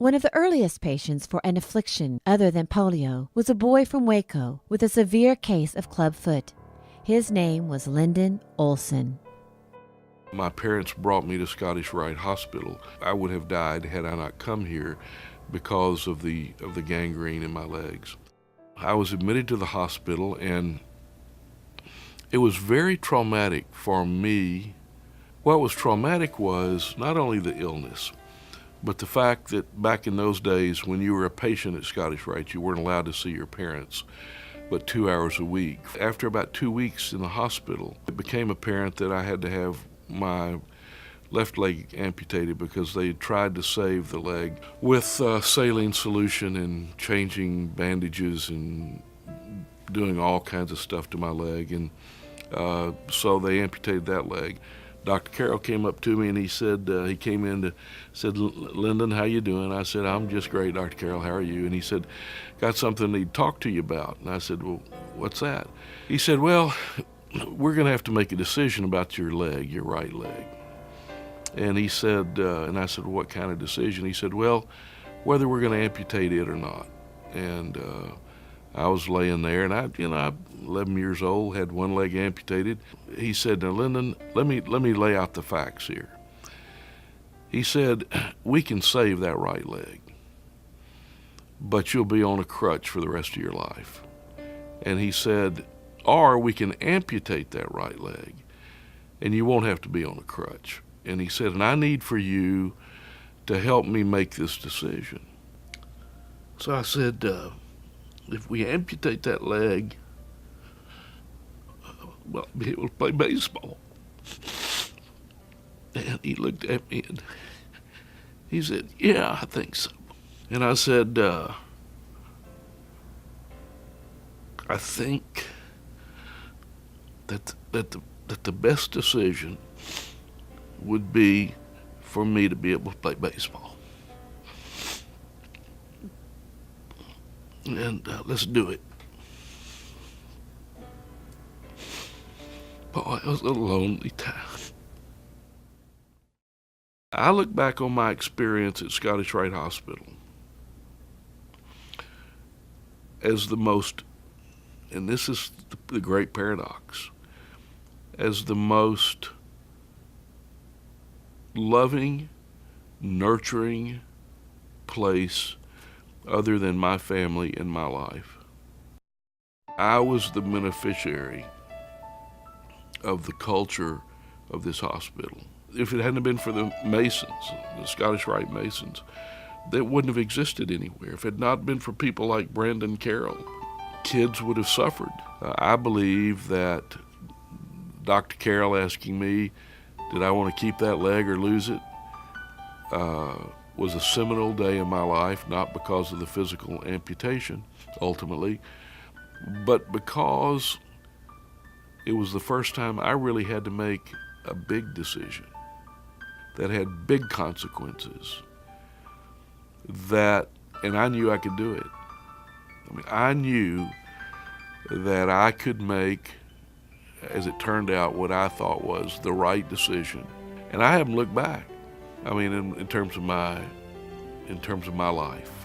One of the earliest patients for an affliction other than polio was a boy from Waco with a severe case of clubfoot. His name was Lyndon Olson. My parents brought me to Scottish Rite Hospital. I would have died had I not come here because of the gangrene in my legs. I was admitted to the hospital, and it was very traumatic for me. What was traumatic was not only the illness, but the fact that back in those days when you were a patient at Scottish Rite, you weren't allowed to see your parents but 2 hours a week. After about 2 weeks in the hospital, it became apparent that I had to have my left leg amputated because they tried to save the leg with saline solution and changing bandages and doing all kinds of stuff to my leg, and so they amputated that leg. Dr. Carrell came up to me and he said, he came in to said, "Lyndon, how you doing?" I said, "I'm just great, Dr. Carrell, how are you?" And he said, "Got something to talk to you about." And I said, "Well, what's that?" He said, "Well, we're going to have to make a decision about your leg, your right leg." And he said, and I said, "Well, what kind of decision?" He said, "Well, whether we're going to amputate it or not." And I was laying there, and I'm 11 years old, had one leg amputated. He said, "Now, Lyndon, let me lay out the facts here." He said, "We can save that right leg, but you'll be on a crutch for the rest of your life." And he said, "Or we can amputate that right leg, and you won't have to be on a crutch." And he said, "And I need for you to help me make this decision." So I said, "If we amputate that leg, well, I'll be able to play baseball." And he looked at me and he said, "Yeah, I think so." And I said, "I think that the best decision would be for me to be able to play baseball. And let's do it." Boy, it was a lonely time. I look back on my experience at Scottish Rite Hospital as the most, and this is the great paradox, as the most loving, nurturing place other than my family in my life. I was the beneficiary of the culture of this hospital. If it hadn't been for the Masons, the Scottish Rite Masons, that wouldn't have existed anywhere. If it had not been for people like Brandon Carrell, kids would have suffered. I believe that Dr. Carrell asking me, did I want to keep that leg or lose it, was a seminal day in my life, not because of the physical amputation, ultimately, but because it was the first time I really had to make a big decision that had big consequences, and I knew I could do it. I mean, I knew that I could make, as it turned out, what I thought was the right decision. And I haven't looked back. I mean, in terms of my life.